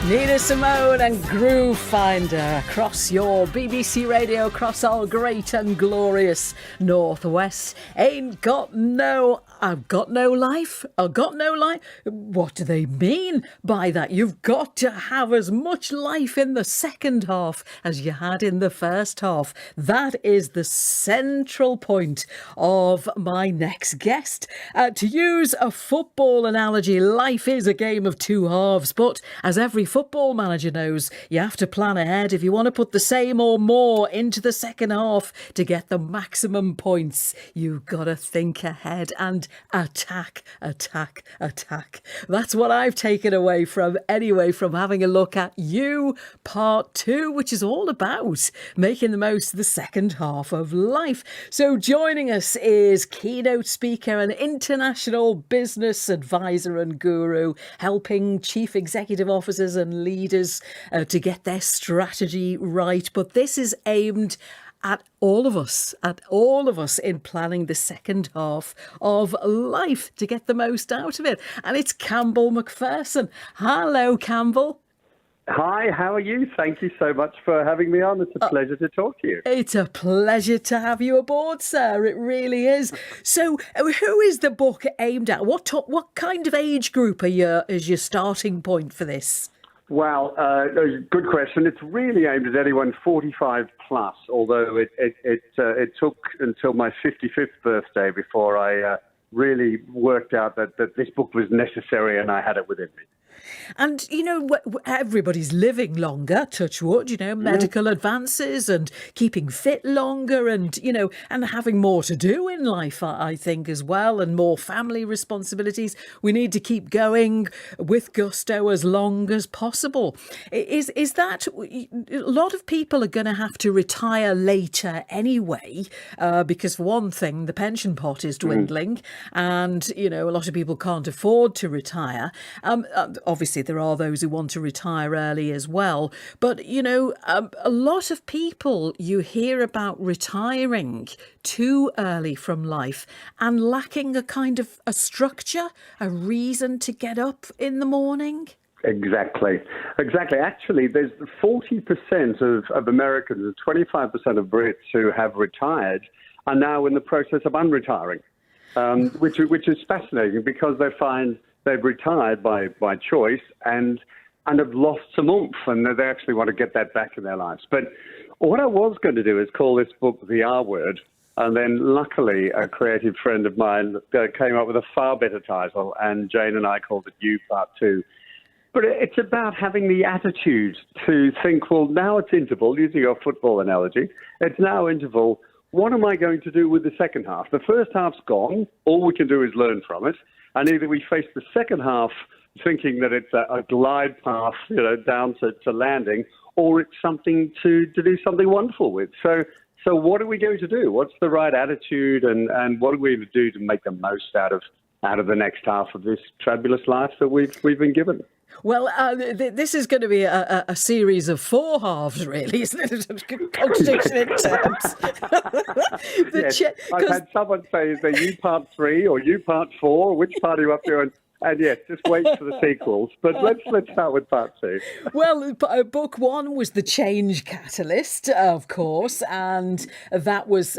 Nina Simone and Groove Finder across your BBC radio, across our great and glorious Northwest. I've got no life. I've got no life. What do they mean by that? You've got to have as much life in the second half as you had in the first half. That is the central point of my next guest. To use a football analogy, life is a game of two halves, but as every football manager knows, you have to plan ahead if you want to put the same or more into the second half to get the maximum points. You've got to think ahead and attack. That's what I've taken away from having a look at You Part 2, which is all about making the most of the second half of life. So joining us is keynote speaker and international business advisor and guru, helping chief executive officers and leaders to get their strategy right. But this is aimed at all of us in planning the second half of life to get the most out of it. And it's Campbell Macpherson. Hello, Campbell. Hi, how are you? Thank you so much for having me on. It's a pleasure to talk to you. It's a pleasure to have you aboard, sir. It really is. So who is the book aimed at? What kind of age group is your starting point for this? Well, good question. It's really aimed at anyone 45 plus, although it took until my 55th birthday before I really worked out that this book was necessary and I had it within me. And, everybody's living longer, touch wood, medical advances and keeping fit longer and having more to do in life, I think, as well, and more family responsibilities. We need to keep going with gusto as long as possible. Is that a lot of people are going to have to retire later anyway, because for one thing, the pension pot is dwindling and, a lot of people can't afford to retire. Obviously, there are those who want to retire early as well. But, a lot of people you hear about retiring too early from life and lacking a kind of a structure, a reason to get up in the morning. Exactly. Actually, there's 40% of Americans and 25% of Brits who have retired are now in the process of unretiring, which is fascinating because they find they've retired by choice and have lost some oomph, and they actually want to get that back in their lives. But what I was going to do is call this book The R Word, and then luckily a creative friend of mine came up with a far better title, and Jane and I called it You Part 2. But it's about having the attitude to think, well, now it's interval, using your football analogy, it's now interval. What am I going to do with the second half? The first half's gone. All we can do is learn from it. And either we face the second half thinking that it's a glide path, down to landing, or it's something to do something wonderful with. So what are we going to do? What's the right attitude, and what are we going to do to make the most out of the next half of this fabulous life that we've been given? Well, this is going to be a series of four halves, really, isn't it? Contradiction in terms. Yes. I've had someone say, is there You Part 3 or You Part 4? Which part are you up to? And yes, just wait for the sequels. But let's start with Part 2. Well, book one was The Change Catalyst, of course, and that was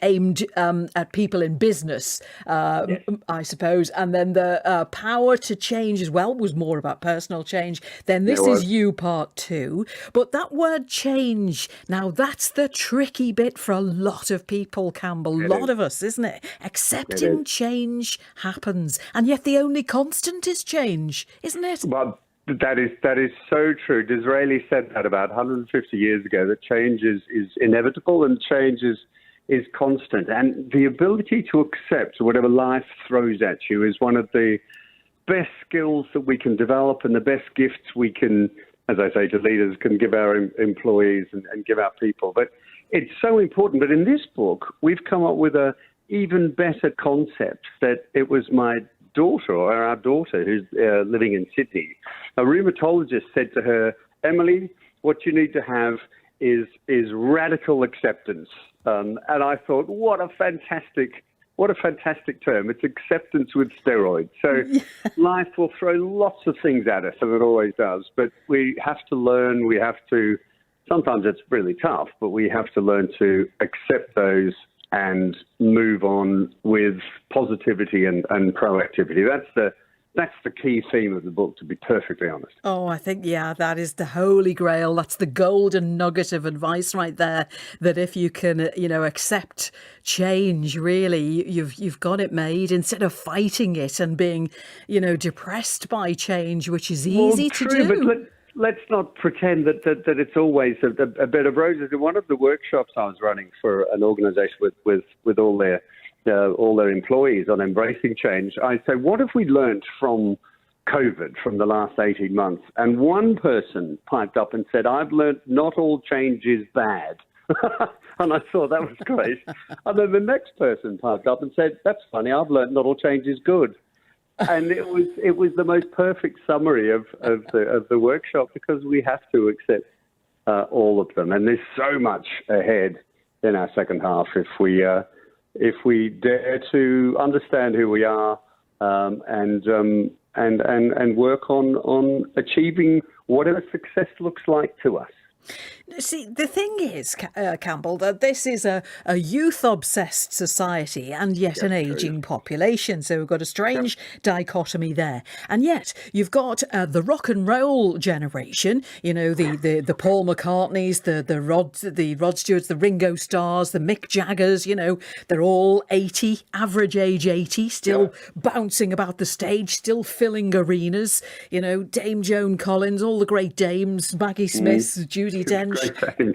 aimed at people in business, yes, I suppose. And then the Power to Change as well was more about personal change. Then this is You Part 2. But that word change, now that's the tricky bit for a lot of people, Campbell. A lot of us, isn't it? Accepting change happens, and yet the only constant is change, isn't it? Well, that is so true. Disraeli said that about 150 years ago, that change is inevitable and change is constant. And the ability to accept whatever life throws at you is one of the best skills that we can develop and the best gifts we can, as I say to leaders, can give our employees and give our people. But it's so important. But in this book, we've come up with a even better concept that it was my daughter, or our daughter, who's living in Sydney. A rheumatologist said to her, Emily, what you need to have is radical acceptance. And I thought, what a fantastic what a fantastic term. It's acceptance with steroids. So life will throw lots of things at us, and it always does. But we have to learn. We have to, sometimes it's really tough, but we have to learn to accept those and move on with positivity and proactivity. That's the key theme of the book, to be perfectly honest. Oh, I think, yeah, that is the holy grail. That's the golden nugget of advice right there, that if you can, accept change, really, you've got it made, instead of fighting it and being, depressed by change, which is easy to do. But let's not pretend that it's always a bed of roses. In one of the workshops I was running for an organisation with all their employees on embracing change, I say, what have we learned from COVID, from the last 18 months? And one person piped up and said, I've learned not all change is bad. And I thought that was great. And then the next person piped up and said, that's funny, I've learned not all change is good. And it was the most perfect summary of the workshop, because we have to accept all of them. And there's so much ahead in our second half if we dare to understand who we are and work on achieving whatever success looks like to us. See, the thing is, Campbell, that this is a youth-obsessed society and yet an ageing population. So we've got a strange dichotomy there. And yet you've got the rock and roll generation, the Paul McCartneys, the Rod Stewarts, the Ringo Starrs, the Mick Jaggers, they're all 80, average age 80, still bouncing about the stage, still filling arenas. Dame Joan Collins, all the great dames, Maggie Smith, Judi Dench,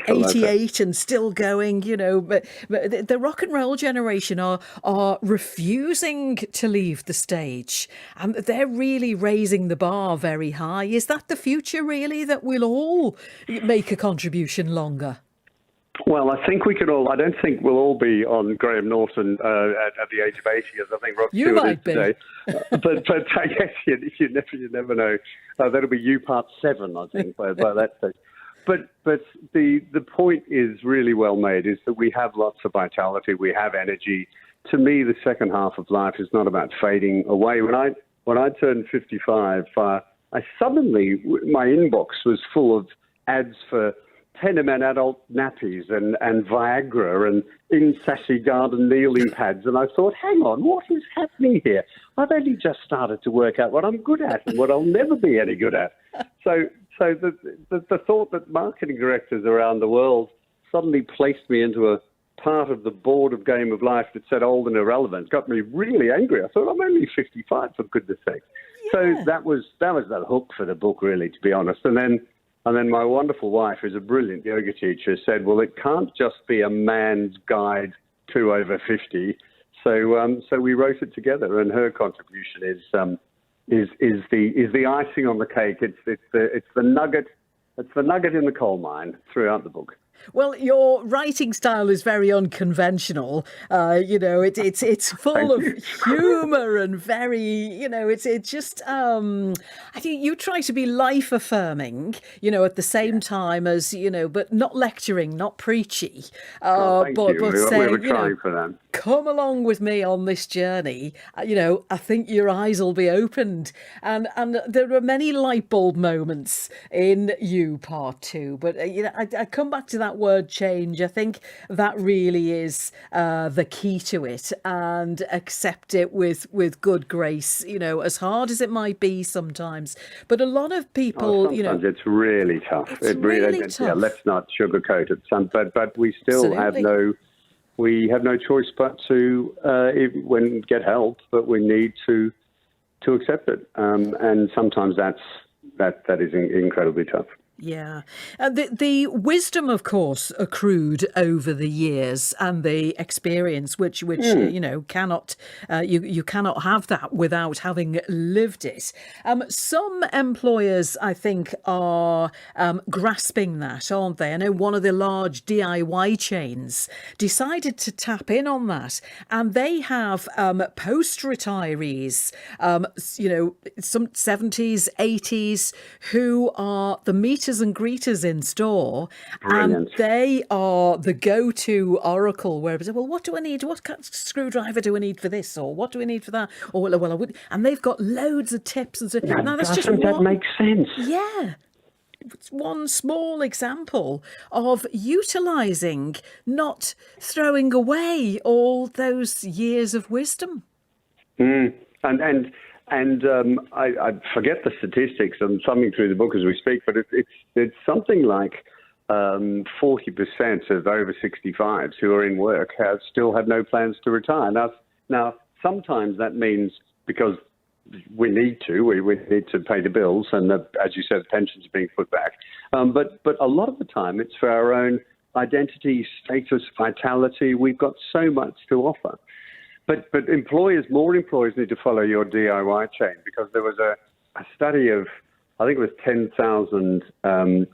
88 and still going, but the rock and roll generation are refusing to leave the stage, and they're really raising the bar very high. Is that the future, really, that we'll all make a contribution longer? Well, I think we could all. I don't think we'll all be on Graham Norton at the age of 80, as I think Rod Stewart is today. But I guess you never know. That'll be you part 7, I think, by that stage. But the point is really well made, is that we have lots of vitality, we have energy. To me, the second half of life is not about fading away. When I turned 55, I suddenly, my inbox was full of ads for Tenement adult nappies and Viagra and in-sassy garden kneeling pads. And I thought, hang on, what is happening here? I've only just started to work out what I'm good at and what I'll never be any good at. So the thought that marketing directors around the world suddenly placed me into a part of the board of Game of Life that said old and irrelevant got me really angry. I thought, I'm only 55, for goodness sake. Yeah. So that was the hook for the book, really, to be honest. And then my wonderful wife, who's a brilliant yoga teacher, said, well, it can't just be a man's guide to over 50. So we wrote it together, and her contribution is the icing on the cake. It's the nugget in the coal mine throughout the book. Well, your writing style is very unconventional. It's full of humour and very, it's just. I think you try to be life affirming, at the same time as but not lecturing, not preachy. Thank you. But we saying, were trying for that. Come along with me on this journey. I think your eyes will be opened, and there are many light bulb moments in You Part 2. But I come back to that word change. I think that really is the key to it, and accept it with good grace. as hard as it might be sometimes. But a lot of people, sometimes it's really tough. It's really tough. Yeah, let's not sugarcoat it. But we still have no. We have no choice but to get help, but we need to accept it, and sometimes that is incredibly tough. Yeah. The wisdom, of course, accrued over the years, and the experience, which cannot you cannot have that without having lived it. Some employers, I think, are grasping that, aren't they? I know one of the large DIY chains decided to tap in on that, and they have post-retirees, some 70s, 80s, who are the meat meeters and greeters in store, Brilliant. and they are the go-to oracle. Where it's, well, what do I need? What screwdriver do I need for this, or what do I need for that? Or well, I would. And they've got loads of tips and so. Now that's just Doesn't that one. make sense? Yeah. It's one small example of utilising, not throwing away all those years of wisdom. And I forget the statistics. I'm thumbing through the book as we speak, but it's something like 40% of over 65s who are in work still have no plans to retire. Now sometimes that means because we need to pay the bills, and as you said, pensions are being put back. But a lot of the time, it's for our own identity, status, vitality. We've got so much to offer. But more employers need to follow your DIY chain, because there was a study of, I think it was 10,000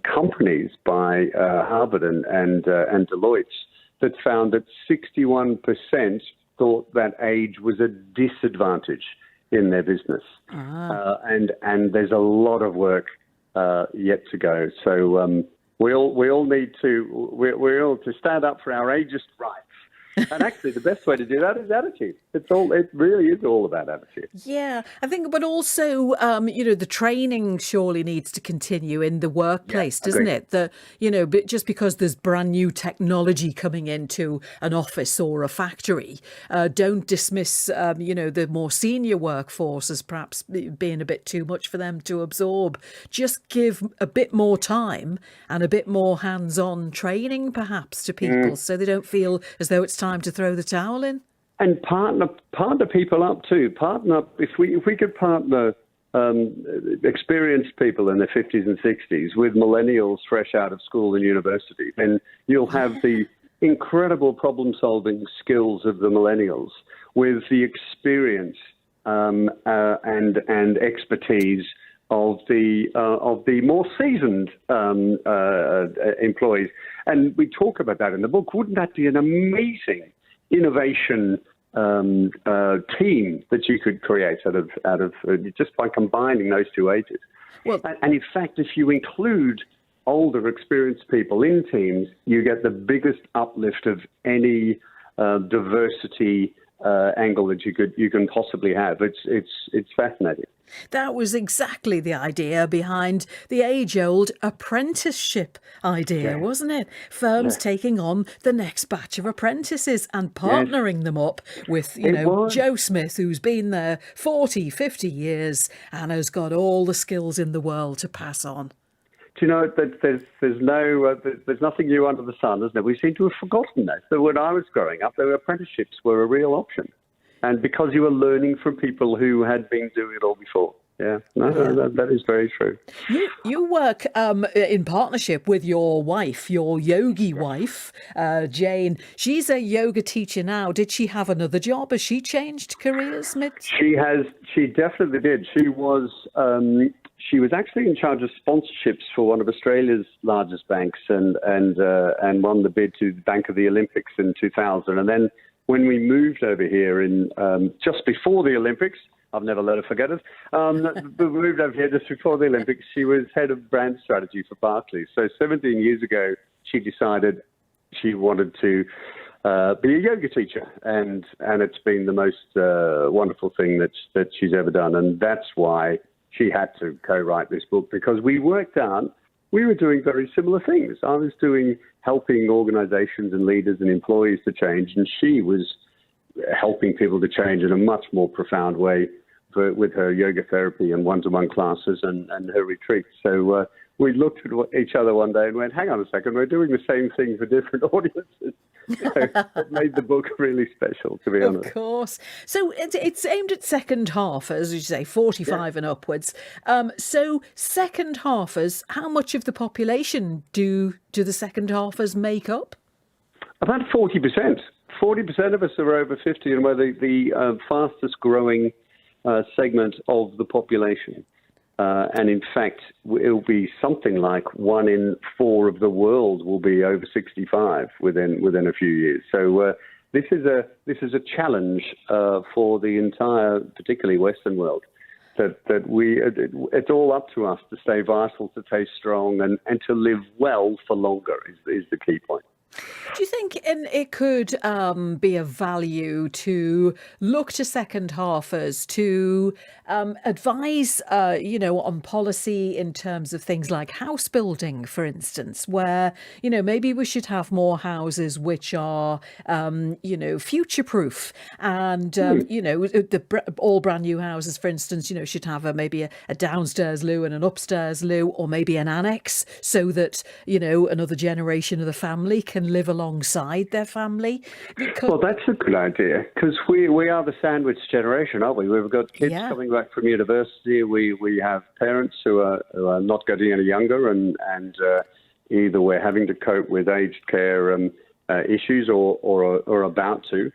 companies by Harvard and Deloitte that found that 61% thought that age was a disadvantage in their business. And there's a lot of work yet to go. So we all need to stand up for our ageist rights. And actually, the best way to do that is attitude. It really is all about attitude. Yeah, I think, but also, the training surely needs to continue in the workplace, doesn't it? But just because there's brand new technology coming into an office or a factory, don't dismiss, the more senior workforce as perhaps being a bit too much for them to absorb. Just give a bit more time and a bit more hands-on training, perhaps, to people, so they don't feel as though it's time to throw the towel in. And partner people up too. Partner up. If we could partner experienced people in their 50s and 60s with millennials fresh out of school and university, then you'll have the incredible problem-solving skills of the millennials with the experience and expertise of the more seasoned employees. And we talk about that in the book. Wouldn't that be an amazing innovation team that you could create out of just by combining those two ages? Well, and in fact, if you include older, experienced people in teams, you get the biggest uplift of any diversity angle that you can possibly have. It's fascinating. That was exactly the idea behind the age-old apprenticeship idea, wasn't it? Firms taking on the next batch of apprentices and partnering them up with, Joe Smith, who's been there 40, 50 years and has got all the skills in the world to pass on. Do you know that there's nothing new under the sun, isn't there? We seem to have forgotten that. So when I was growing up, apprenticeships were a real option. And because you were learning from people who had been doing it all before. That is very true. You work in partnership with your wife, your yogi wife, Jane. She's a yoga teacher now. Did she have another job? Has she changed careers mid? She has. She definitely did. She was actually in charge of sponsorships for one of Australia's largest banks, and won the bid to the Bank of the Olympics in 2000. And then when we moved over here in just before the Olympics, I've never let her forget it. We moved over here just before the Olympics. She was head of brand strategy for Barclays. So 17 years ago, she decided she wanted to be a yoga teacher, and it's been the most wonderful thing that she's ever done. And that's why she had to co-write this book, because we worked out we were doing very similar things. I was helping organizations and leaders and employees to change, and she was helping people to change in a much more profound way with her yoga therapy and one-to-one classes and her retreats. So we looked at each other one day and went, hang on a second, we're doing the same thing for different audiences. So it made the book really special, to be honest. Of course. So it's aimed at second halfers, as you say, 45 and upwards. So second halfers, how much of the population do the second halfers make up? About 40%. 40% of us are over 50, and we're the fastest growing segment of the population. And in fact, it'll be something like 1 in 4 of the world will be over 65 within a few years. So this is a challenge for the entire, particularly Western world. that it's all up to us to stay vital, to stay strong, and to live well for longer is the key point. Do you think it could be of value to look to second halfers to advise, on policy in terms of things like house building, for instance, where, maybe we should have more houses which are, future-proof and, all brand new houses, for instance, should have maybe a downstairs loo and an upstairs loo, or maybe an annex so that, another generation of the family can live alongside their family. Well, that's a good idea, because we are the sandwich generation, aren't we? We've got kids coming back from university. We have parents who are not getting any younger, and either we're having to cope with aged care issues or about to.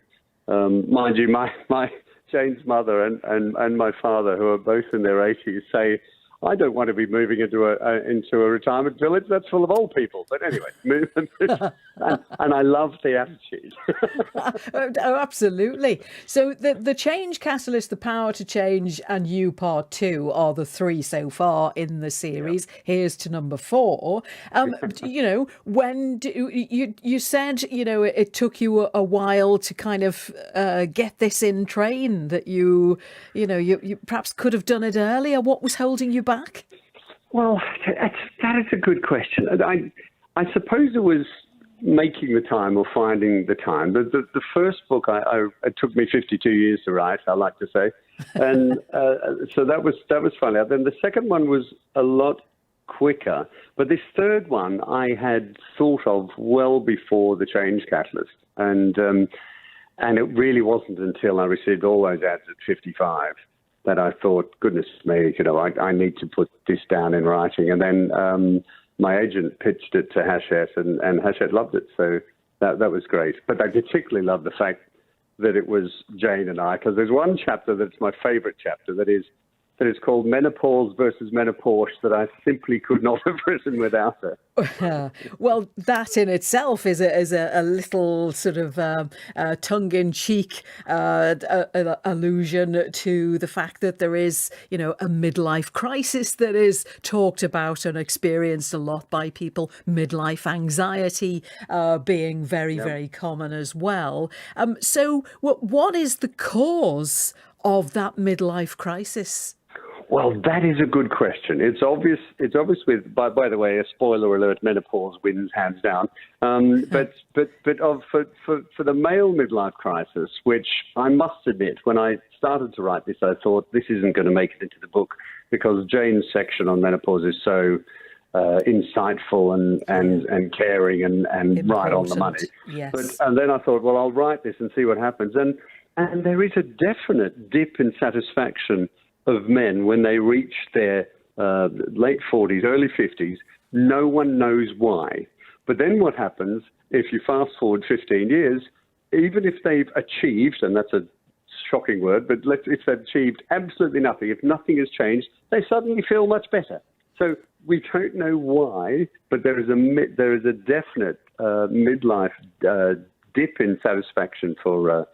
Mind you, my Jane's mother and my father, who are both in their 80s, say, I don't want to be moving into a retirement village that's full of old people. But anyway, and I love the attitude. Oh, absolutely. So the change catalyst, the power to change, and you part 2 are the 3 so far in the series. Yep. Here's to number 4. When you said it took you a while to kind of get this in train, that you perhaps could have done it earlier. What was holding you back? Well, that is a good question. I suppose it was making the time or finding the time. The first book, it took me 52 years to write, I like to say. And so that was funny. Then the second one was a lot quicker. But this third one I had thought of well before the change catalyst. And it really wasn't until I received all those ads at 55 that I thought, goodness me, I need to put this down in writing. And then my agent pitched it to Hachette, and Hachette loved it. So that was great. But I particularly love the fact that it was Jane and I, because there's one chapter that's my favorite chapter that is called Menopause versus Menopause, that I simply could not have written without her. Well, that in itself is a little sort of tongue-in-cheek allusion to the fact that there is, a midlife crisis that is talked about and experienced a lot by people. Midlife anxiety being very, very common as well. So what is the cause of that midlife crisis? Well, that is a good question. It's obvious with, by the way, a spoiler alert, menopause wins hands down. But for the male midlife crisis, which I must admit, when I started to write this, I thought this isn't going to make it into the book, because Jane's section on menopause is so insightful and caring and right on the money. Yes. And then I thought, well, I'll write this and see what happens. And there is a definite dip in satisfaction of men when they reach their late 40s, early 50s. No one knows why. But then what happens, if you fast forward 15 years, even if they've achieved, and that's a shocking word, but if they've achieved absolutely nothing, if nothing has changed, they suddenly feel much better. So we don't know why, but there is a definite midlife dip in satisfaction for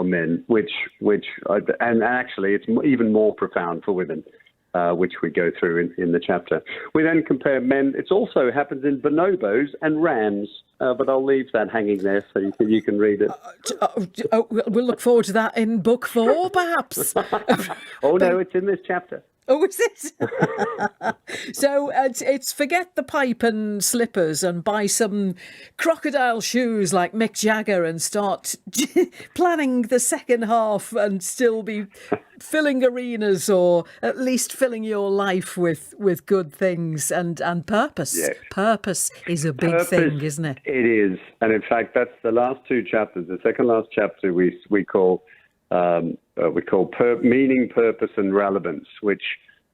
men, and actually it's even more profound for women, which we go through in the chapter. We then compare men. It also happens in bonobos and rams, but I'll leave that hanging there so you can read it. We'll look forward to that in book 4, perhaps. Oh, no, it's in this chapter. Oh, is it? So it's forget the pipe and slippers and buy some crocodile shoes like Mick Jagger and start planning the second half and still be filling arenas, or at least filling your life with good things and purpose. Yes. Purpose is a big thing, isn't it? It is. And in fact, that's the last 2 chapters. The second last chapter we call meaning, purpose, and relevance, which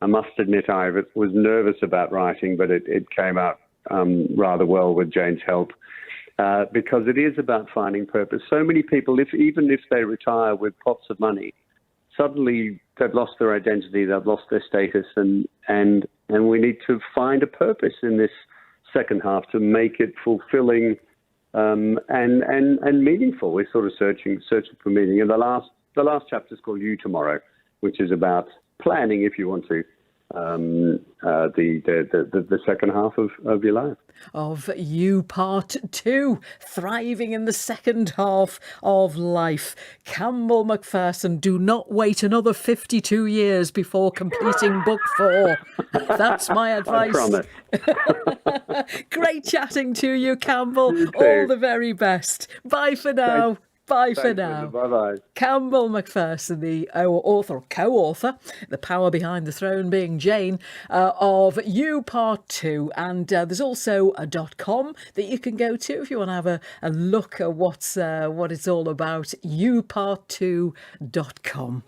I must admit I was nervous about writing, but it came out rather well with Jane's help, because it is about finding purpose. So many people, even if they retire with pots of money, suddenly they've lost their identity, they've lost their status, and we need to find a purpose in this second half to make it fulfilling and meaningful. We're sort of searching for meaning. And the last chapter is called You Tomorrow, which is about planning, if you want to, the second half of your life. Of You Part 2, Thriving in the Second Half of Life. Campbell Macpherson, do not wait another 52 years before completing book 4. That's my advice. I promise. Great chatting to you, Campbell. You too. All the very best. Bye for now. Bye for Thanks, now. Linda. Bye-bye. Campbell Macpherson, the author, co-author, The Power Behind the Throne being Jane, of You Part 2. And there's also a .com that you can go to if you want to have a look at what it's all about, youpart2.com.